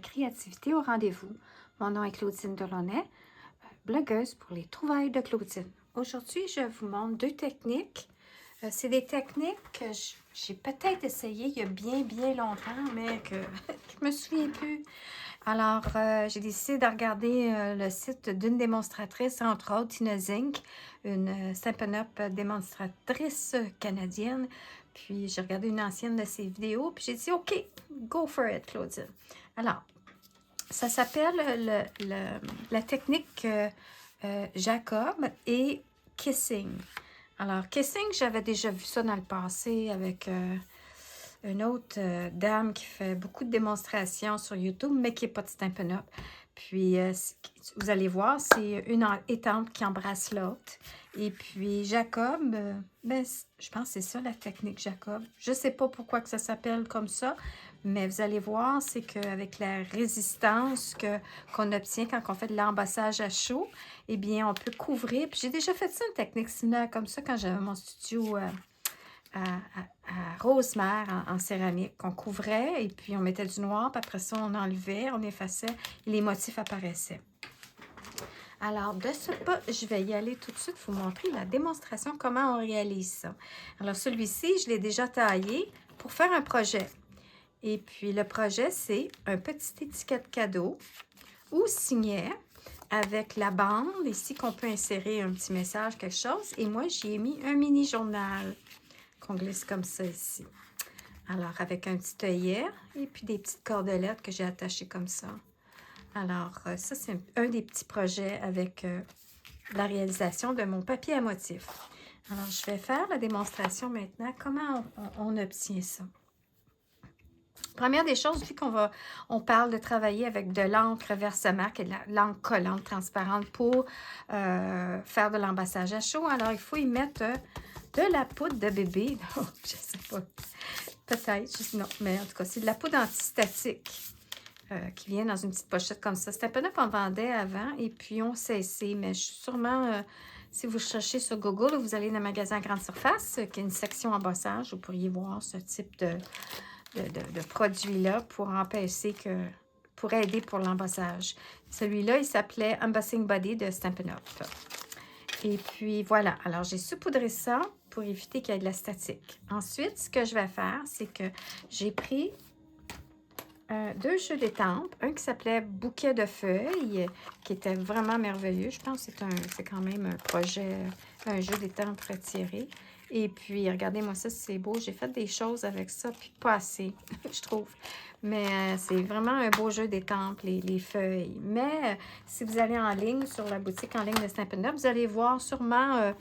créativité au rendez-vous. Mon nom est Claudine Delaunay, blogueuse pour les trouvailles de Claudine. Aujourd'hui, je vous montre deux techniques. C'est des techniques que j'ai peut-être essayé il y a bien longtemps, mais que je me souviens plus. Alors, j'ai décidé de regarder le site d'une démonstratrice, entre autres, Tina Zink, une Stampin' Up démonstratrice canadienne. Puis, j'ai regardé une ancienne de ses vidéos, puis j'ai dit, OK, go for it, Claudine. Alors, ça s'appelle la technique Jacob et Kissing. Alors, Kissing, j'avais déjà vu ça dans le passé avec une autre dame qui fait beaucoup de démonstrations sur YouTube, mais qui n'est pas de Stampin' Up. Puis, vous allez voir, c'est une étampe qui embrasse l'autre. Et puis, Jacob, ben, je pense que c'est ça la technique Jacob. Je ne sais pas pourquoi que ça s'appelle comme ça, mais vous allez voir, c'est qu'avec la résistance qu'on obtient quand on fait de l'embassage à chaud, eh bien, on peut couvrir. Puis, j'ai déjà fait ça, une technique similaire comme ça quand j'avais mon studio à Rosemère en céramique qu'on couvrait et puis on mettait du noir, puis après ça, on enlevait, on effaçait et les motifs apparaissaient. Alors, de ce pas, je vais y aller tout de suite vous montrer la démonstration, comment on réalise ça. Alors, celui-ci, je l'ai déjà taillé pour faire un projet. Et puis, le projet, c'est un petit étiquette cadeau ou signet avec la bande ici qu'on peut insérer un petit message, quelque chose. Et moi, j'y ai mis un mini journal qu'on glisse comme ça ici. Alors, avec un petit œillet et puis des petites cordelettes que j'ai attachées comme ça. Alors, ça, c'est un des petits projets avec la réalisation de mon papier à motif. Alors, je vais faire la démonstration maintenant. Comment on obtient ça? Première des choses, vu on parle de travailler avec de l'encre Versamark et de l'encre collante transparente pour faire de l'embassage à chaud, alors il faut y mettre de la poudre de bébé. Oh, je sais pas. Peut-être, non, mais en tout cas, c'est de la poudre antistatique qui vient dans une petite pochette comme ça. C'était un peu qu'on vendait avant et puis on cessé, mais sûrement, si vous cherchez sur Google, vous allez dans un magasin à grande surface qui a une section embassage, vous pourriez voir ce type de produit-là pour aider pour l'embassage. Celui-là, il s'appelait Embossing Body de Stampin' Up. Et puis, voilà. Alors, j'ai saupoudré ça pour éviter qu'il y ait de la statique. Ensuite, ce que je vais faire, c'est que j'ai pris deux jeux d'étampes. Un qui s'appelait Bouquet de feuilles, qui était vraiment merveilleux. Je pense que c'est quand même un projet, un jeu d'étampes retiré. Et puis, regardez-moi ça, c'est beau. J'ai fait des choses avec ça, puis pas assez, je trouve. Mais c'est vraiment un beau jeu d'étampes, les feuilles. Mais si vous allez en ligne, sur la boutique en ligne de Stampin' Up, vous allez voir sûrement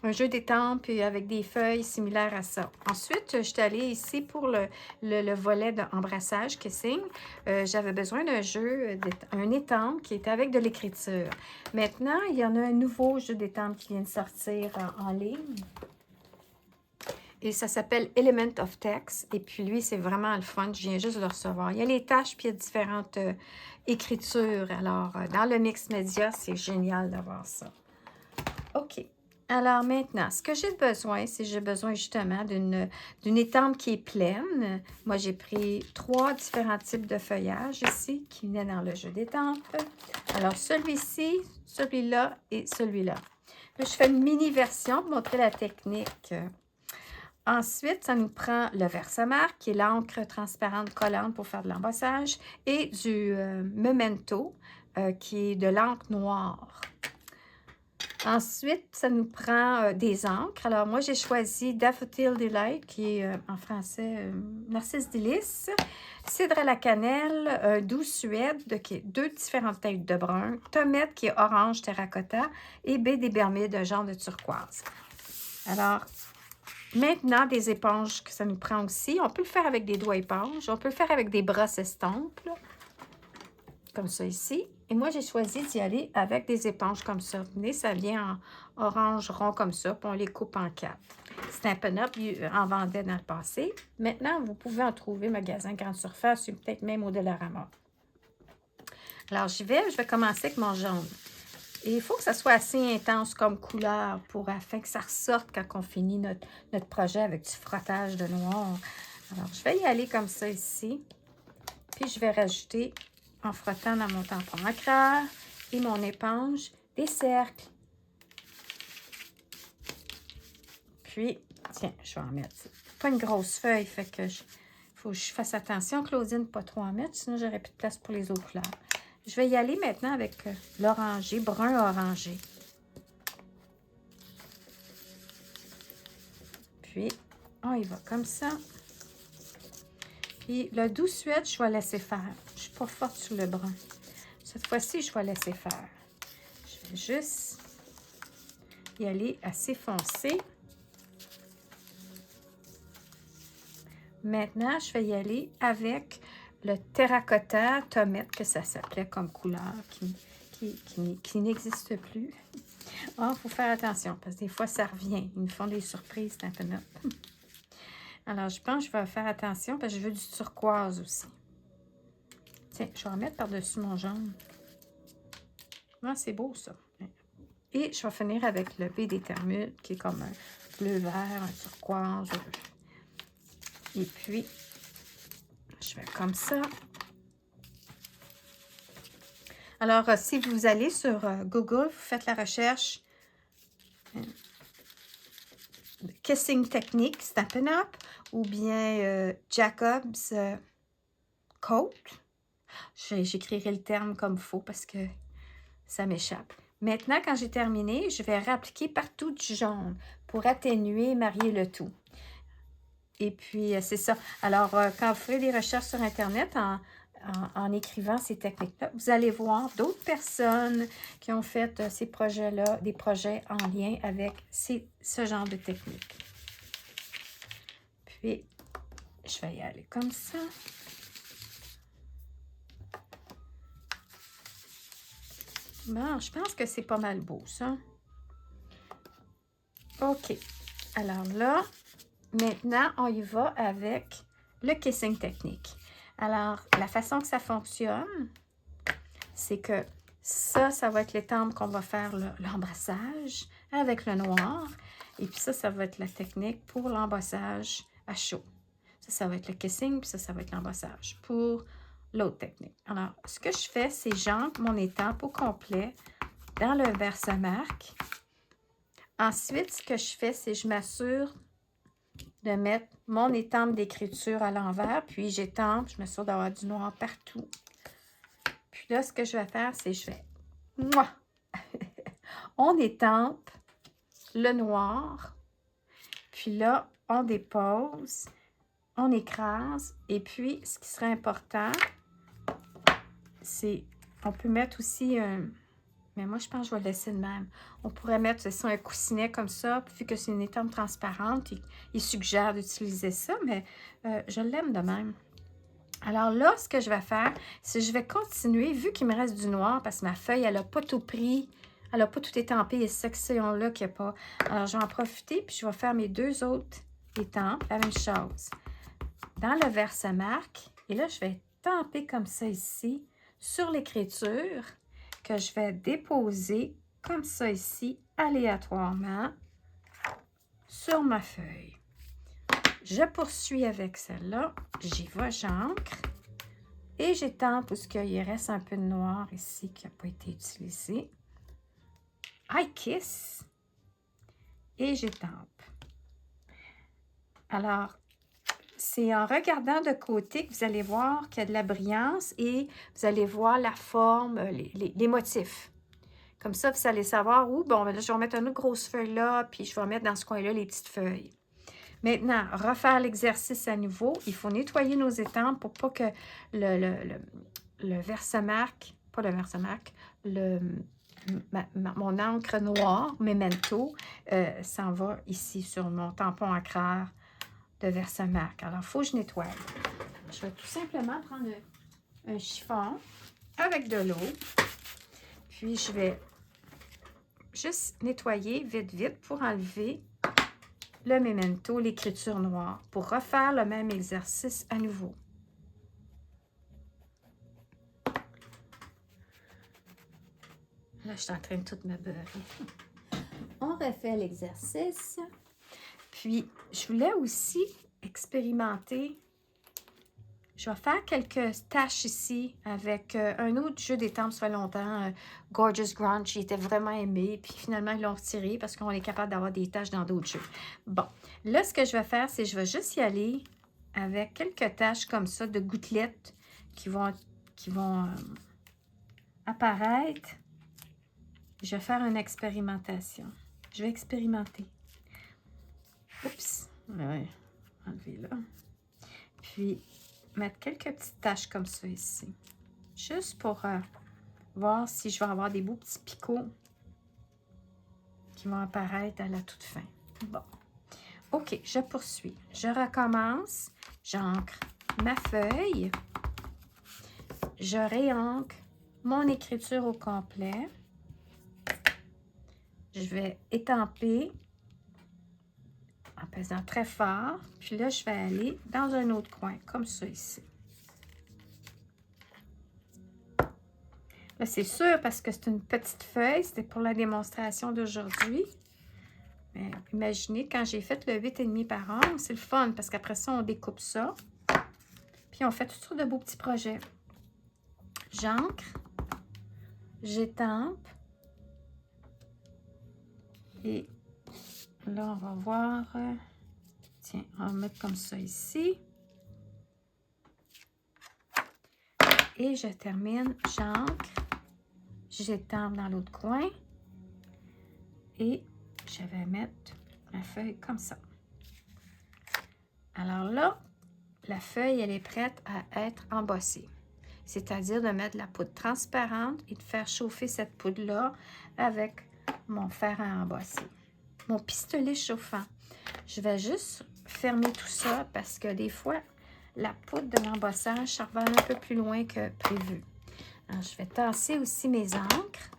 un jeu d'étampes avec des feuilles similaires à ça. Ensuite, je suis allée ici pour le volet d'embrassage, kissing. J'avais besoin d'un jeu, un étampe qui était avec de l'écriture. Maintenant, il y en a un nouveau jeu d'étampes qui vient de sortir en ligne. Et ça s'appelle Element of Text. Et puis lui, c'est vraiment le fun. Je viens juste de le recevoir. Il y a les tâches, puis il y a différentes écritures. Alors, dans le mix média, c'est génial d'avoir ça. OK. Alors maintenant, ce que j'ai besoin, c'est j'ai besoin justement d'une étampe qui est pleine. Moi, j'ai pris 3 différents types de feuillage ici qui venaient dans le jeu d'étampes. Alors, celui-ci, celui-là et celui-là. Là, je fais une mini version pour montrer la technique. Ensuite, ça nous prend le Versamark, qui est l'encre transparente collante pour faire de l'embossage, et du Memento, qui est de l'encre noire. Ensuite, ça nous prend des encres. Alors, moi, j'ai choisi Daffodil Delight, qui est en français Narcisse délice, Cidre à la cannelle, Douce Suède, qui est 2 différentes teintes de brun, Tomette, qui est orange terracotta, et Baie des Bermudes, un genre de turquoise. Alors, maintenant, des éponges que ça nous prend aussi. On peut le faire avec des doigts éponges. On peut le faire avec des brosses estampes, là, comme ça ici. Et moi, j'ai choisi d'y aller avec des éponges comme ça. Venez, ça vient en orange rond comme ça, puis on les coupe en 4. Stampin' Up en vendait dans le passé. Maintenant, vous pouvez en trouver magasin grande surface ou peut-être même au Dollarama. Alors, je vais commencer avec mon jaune. Et il faut que ça soit assez intense comme couleur afin que ça ressorte quand on finit notre projet avec du frottage de noir. Alors, je vais y aller comme ça ici. Puis, je vais rajouter en frottant dans mon tampon ancreur et mon éponge des cercles. Puis, tiens, je vais en mettre. Pas une grosse feuille, fait que faut que je fasse attention, Claudine, pas trop en mettre, sinon j'aurai plus de place pour les autres couleurs. Je vais y aller maintenant avec l'orangé, brun orangé. Puis, on y va comme ça. Puis, le doux suède, je vais laisser faire. Je ne suis pas forte sur le brun. Cette fois-ci, je vais laisser faire. Je vais juste y aller assez foncé. Maintenant, je vais y aller avec le terracotta tomate, que ça s'appelait comme couleur, qui n'existe plus. Ah, il faut faire attention, parce que des fois, ça revient. Ils me font des surprises, c'est un peu net. Alors, je pense que je vais faire attention, parce que je veux du turquoise aussi. Tiens, je vais en mettre par-dessus mon jaune. Ah, c'est beau, ça. Et je vais finir avec le B des Termutes, qui est comme un bleu-vert, un turquoise. Et puis, je vais comme ça. Alors, si vous allez sur Google, vous faites la recherche Kissing Technique, Stampin' Up, ou bien Jacob's Coat. J'écrirai le terme comme il faut parce que ça m'échappe. Maintenant, quand j'ai terminé, je vais réappliquer partout du jaune pour atténuer et marier le tout. Et puis, c'est ça. Alors, quand vous ferez des recherches sur Internet en écrivant ces techniques-là, vous allez voir d'autres personnes qui ont fait ces projets-là, des projets en lien avec ce genre de technique. Puis, je vais y aller comme ça. Bon, je pense que c'est pas mal beau, ça. OK. Alors là, maintenant, on y va avec le Kissing Technique. Alors, la façon que ça fonctionne, c'est que ça va être l'étampe qu'on va faire l'embrassage avec le noir. Et puis ça va être la technique pour l'embrassage à chaud. Ça va être le kissing, puis ça va être l'embrassage pour l'autre technique. Alors, ce que je fais, c'est j'ancre mon étampe au complet dans le verse-marque. Ensuite, ce que je fais, c'est je m'assure de mettre mon étampe d'écriture à l'envers, puis j'étampe, je m'assure d'avoir du noir partout. Puis là, ce que je vais faire, c'est je vais... on étampe le noir, puis là, on dépose, on écrase, et puis, ce qui serait important, c'est, on peut mettre aussi un... Mais moi, je pense que je vais le laisser de même. On pourrait mettre, c'est ça, un coussinet comme ça, vu que c'est une étampe transparente. Il suggère d'utiliser ça, mais je l'aime de même. Alors là, ce que je vais faire, c'est que je vais continuer, vu qu'il me reste du noir, parce que ma feuille, elle n'a pas tout pris, elle n'a pas tout étampé, et cette section-là qu'il n'y a pas. Alors, je vais en profiter, puis je vais faire mes deux autres étampes, la même chose. Dans le verse-marque, et là, je vais tamper comme ça ici, sur l'écriture, que je vais déposer comme ça ici, aléatoirement, sur ma feuille. Je poursuis avec celle-là. J'y vais, j'ancre. Et j'étampe parce qu'il reste un peu de noir ici qui n'a pas été utilisé. I kiss. Et j'étampe. Alors, c'est en regardant de côté que vous allez voir qu'il y a de la brillance et vous allez voir la forme, les motifs. Comme ça, vous allez savoir où. Bon, là, je vais mettre une autre grosse feuille là, puis je vais mettre dans ce coin-là les petites feuilles. Maintenant, refaire l'exercice à nouveau. Il faut nettoyer nos étampes pour pas que le verse-marque, pas le verse-marque, mon encre noire, Memento, s'en va ici sur mon tampon ancreur de verse-marque. Alors, il faut que je nettoie. Je vais tout simplement prendre un chiffon avec de l'eau. Puis, je vais juste nettoyer vite, vite pour enlever le Memento, l'écriture noire, pour refaire le même exercice à nouveau. Là, je suis en train de tout me beurrer. On refait l'exercice. Puis, je voulais aussi expérimenter Je vais faire quelques tâches ici avec un autre jeu d'étampes, ça fait longtemps, Gorgeous Grunge. Il était vraiment aimé, puis finalement, ils l'ont retiré parce qu'on est capable d'avoir des tâches dans d'autres jeux. Bon, là, ce que je vais faire, c'est que je vais juste y aller avec quelques tâches comme ça de gouttelettes qui vont apparaître. Je vais faire une expérimentation. Je vais expérimenter. Oups, ouais, enlever là. Puis, mettre quelques petites taches comme ça ici. Juste pour voir si je vais avoir des beaux petits picots qui vont apparaître à la toute fin. Bon. OK, je poursuis. Je recommence. J'ancre ma feuille. Je réancre mon écriture au complet. Je vais étamper en pesant très fort. Puis là, je vais aller dans un autre coin, comme ça ici. Là, c'est sûr parce que c'est une petite feuille. C'était pour la démonstration d'aujourd'hui. Mais imaginez, quand j'ai fait le 8,5 par 11, c'est le fun parce qu'après ça, on découpe ça. Puis on fait toutes sortes de beaux petits projets. J'ancre. J'étampe. Et là, on va voir. Tiens, on va mettre comme ça ici. Et je termine. J'ancre. J'étampe dans l'autre coin. Et je vais mettre la feuille comme ça. Alors là, la feuille, elle est prête à être embossée. C'est-à-dire de mettre de la poudre transparente et de faire chauffer cette poudre-là avec mon fer à embosser. Mon pistolet chauffant. Je vais juste fermer tout ça parce que des fois, la poudre de l'embossage, ça revient un peu plus loin que prévu. Alors, je vais tasser aussi mes encres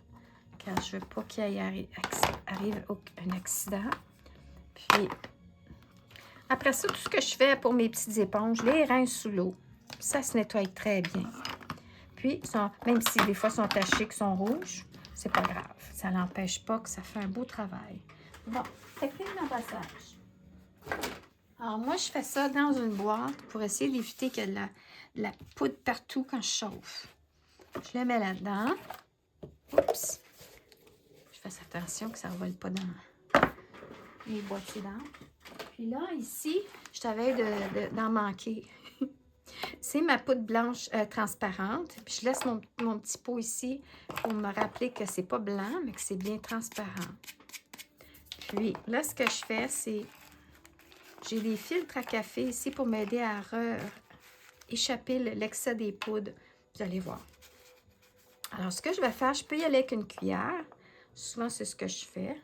car je ne veux pas qu'il arrive un accident. Puis, après ça, tout ce que je fais pour mes petites éponges, je les rince sous l'eau. Ça se nettoie très bien. Puis, même si des fois ils sont tachés, qu'ils sont rouges, c'est pas grave. Ça n'empêche pas que ça fait un beau travail. Bon, technique d'embossage. Alors, moi, je fais ça dans une boîte pour essayer d'éviter qu'il y ait de la poudre partout quand je chauffe. Je le mets là-dedans. Oups! Je fais attention que ça ne vole pas dans les boîtiers d'encre. Puis là, ici, je t'avais d'en manquer. C'est ma poudre blanche transparente. Puis je laisse mon petit pot ici pour me rappeler que c'est pas blanc, mais que c'est bien transparent. Puis là, ce que je fais, c'est... J'ai des filtres à café ici pour m'aider à échapper l'excès des poudres. Vous allez voir. Alors, ce que je vais faire, je peux y aller avec une cuillère. Souvent, c'est ce que je fais.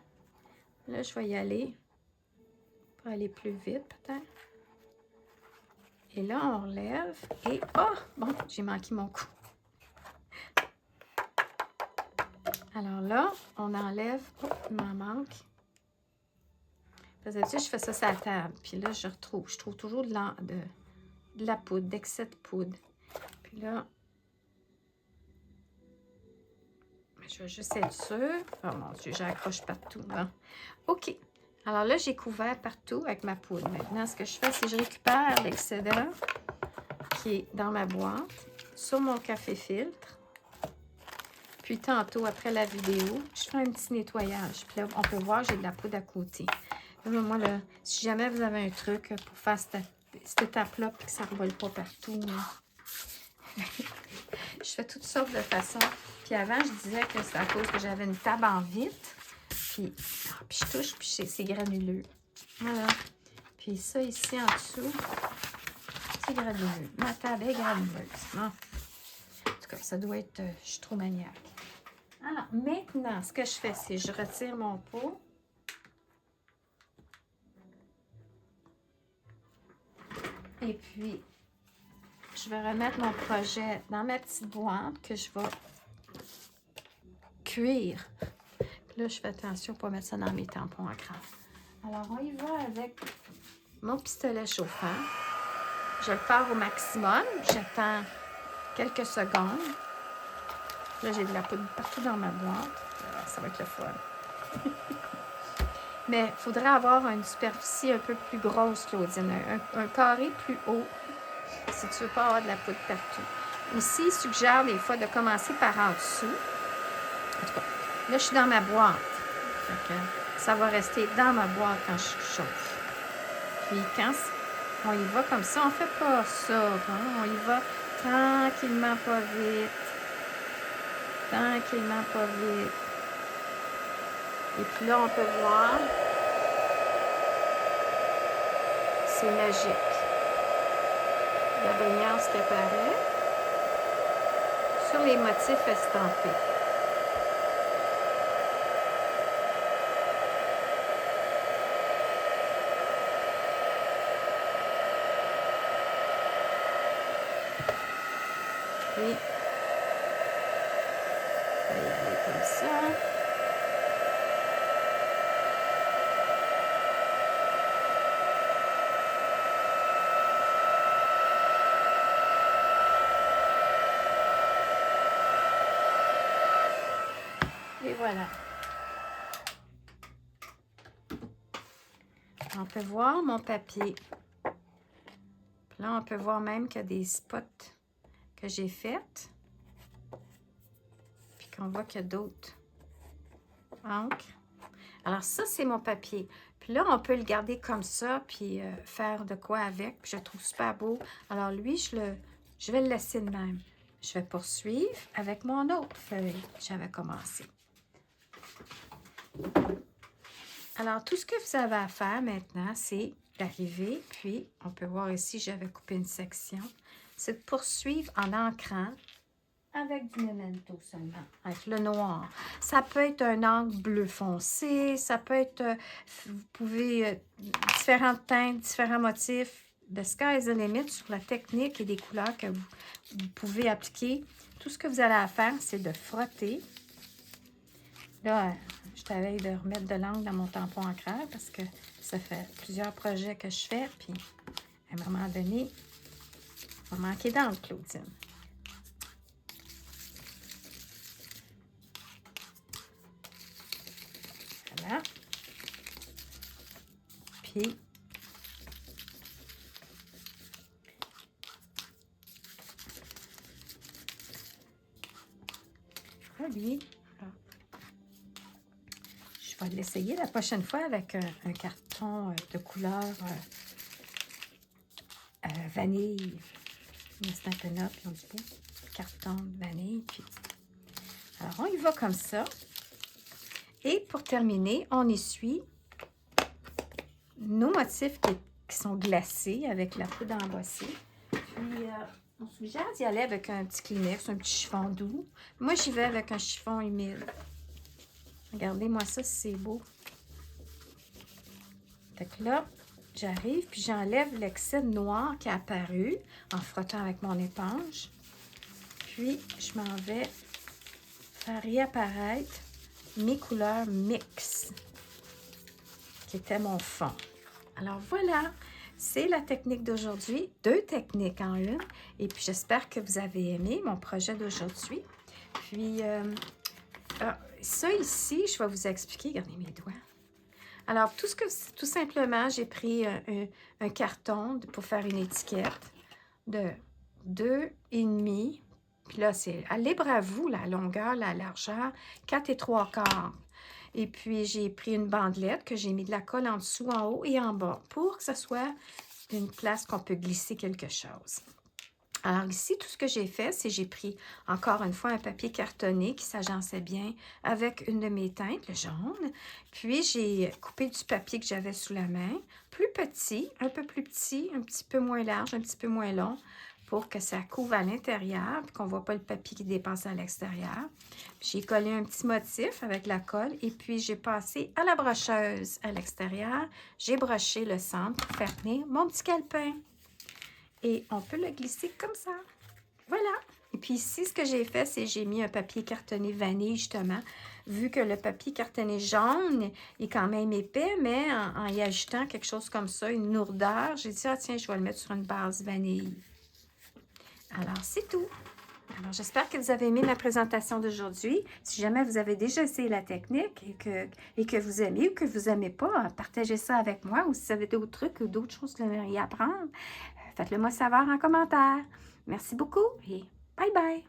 Là, je vais y aller pour aller plus vite, peut-être. Et là, on relève. Et, oh, bon, j'ai manqué mon coup. Alors là, on enlève. Oh, il m'en manque. Parce que, tu sais, je fais ça sur la table. Puis là, je trouve toujours de la poudre, d'excès de poudre. Puis là, je vais juste être sûre. Oh mon Dieu, j'accroche partout. Bon. OK. Alors là, j'ai couvert partout avec ma poudre. Maintenant, ce que je fais, c'est que je récupère l'excédent qui est dans ma boîte sur mon café filtre. Puis tantôt, après la vidéo, je fais un petit nettoyage. Puis là, on peut voir que j'ai de la poudre à côté. Là, moi, là, si jamais vous avez un truc pour faire cette étape-là, puis que ça ne revole pas partout, je fais toutes sortes de façons. Puis avant, je disais que c'est à cause que j'avais une table en vitre. Puis je touche, puis c'est granuleux. Voilà. Puis ça ici en dessous, c'est granuleux. Ma table est granuleuse. Non. En tout cas, ça doit être... je suis trop maniaque. Alors, maintenant, ce que je fais, c'est que je retire mon pot. Et puis, je vais remettre mon projet dans ma petite boîte que je vais cuire. Puis là, je fais attention pour mettre ça dans mes tampons à crabe. Alors, on y va avec mon pistolet chauffant. Je le pars au maximum. J'attends quelques secondes. Là, j'ai de la poudre partout dans ma boîte. Ça va être le fun. Mais il faudrait avoir une superficie un peu plus grosse, Claudine. Un carré plus haut si tu veux pas avoir de la poudre partout. Ici, il suggère des fois de commencer par en dessous. En tout cas, là, je suis dans ma boîte. Fait que ça va rester dans ma boîte quand je chauffe. Puis quand on y va comme ça, on fait pas ça. Hein? On y va tranquillement, pas vite. Tranquillement, pas vite. Et puis là, on peut voir. C'est magique. La brillance qui apparaît sur les motifs estampés. Puis, on va y aller comme ça. Et voilà. On peut voir mon papier. Puis là, on peut voir même qu'il y a des spots que j'ai faites. Puis qu'on voit qu'il y a d'autres encres. Alors ça, c'est mon papier. Puis là, on peut le garder comme ça, puis faire de quoi avec. Puis je le trouve super beau. Alors lui, je vais le laisser de même. Je vais poursuivre avec mon autre feuille que j'avais commencé. Alors, tout ce que vous avez à faire maintenant, c'est d'arriver, puis on peut voir ici, j'avais coupé une section, c'est de poursuivre en ancrant avec du memento seulement, avec le noir. Ça peut être un encre bleu foncé, ça peut être, vous pouvez, différentes teintes, différents motifs. The sky is the limit sur la technique et des couleurs que vous pouvez appliquer. Tout ce que vous allez à faire, c'est de frotter. Là, je t'avais de remettre de l'encre dans mon tampon encreur parce que ça fait plusieurs projets que je fais. Puis, à un moment donné, on va manquer d'encre, Claudine. Voilà. Puis, lui, je vais l'essayer la prochaine fois avec un carton de couleur vanille. C'est un peu noble, un petit peu. Carton de vanille. Puis... Alors, on y va comme ça. Et pour terminer, on essuie nos motifs qui sont glacés avec la poudre embossée. Puis, on suggère d'y aller avec un petit Kleenex, un petit chiffon doux. Moi, j'y vais avec un chiffon humide. Regardez-moi ça, c'est beau. Fait que là, j'arrive, puis j'enlève l'excès de noir qui est apparu en frottant avec mon éponge. Puis, je m'en vais faire réapparaître mes couleurs mix, qui était mon fond. Alors voilà, c'est la technique d'aujourd'hui, 2 techniques en une. Et puis, j'espère que vous avez aimé mon projet d'aujourd'hui. Puis, ça ici, je vais vous expliquer. Regardez mes doigts. Alors, tout simplement, j'ai pris un carton pour faire une étiquette de 2,5. Puis là, c'est libre à vous, la longueur, la largeur, 4 3/4. Et puis, j'ai pris une bandelette que j'ai mis de la colle en dessous, en haut et en bas pour que ce soit une place qu'on peut glisser quelque chose. Alors ici, tout ce que j'ai fait, c'est j'ai pris encore une fois un papier cartonné qui s'agençait bien avec une de mes teintes, le jaune. Puis j'ai coupé du papier que j'avais sous la main, plus petit, un peu plus petit, un petit peu moins large, un petit peu moins long, pour que ça couvre à l'intérieur, puis qu'on ne voit pas le papier qui dépasse à l'extérieur. J'ai collé un petit motif avec la colle et puis j'ai passé à la brocheuse à l'extérieur. J'ai broché le centre pour faire tenir mon petit calepin. Et on peut le glisser comme ça. Voilà. Et puis ici, ce que j'ai fait, c'est j'ai mis un papier cartonné vanille, justement. Vu que le papier cartonné jaune est quand même épais, mais en y ajoutant quelque chose comme ça, une lourdeur, j'ai dit, ah tiens, je vais le mettre sur une base vanille. Alors, c'est tout. Alors, j'espère que vous avez aimé ma présentation d'aujourd'hui. Si jamais vous avez déjà essayé la technique et que vous aimez ou que vous n'aimez pas, partagez ça avec moi. Ou si vous avez d'autres trucs ou d'autres choses que vous aimeriez apprendre, Faites-le moi savoir en commentaire. Merci beaucoup et bye bye!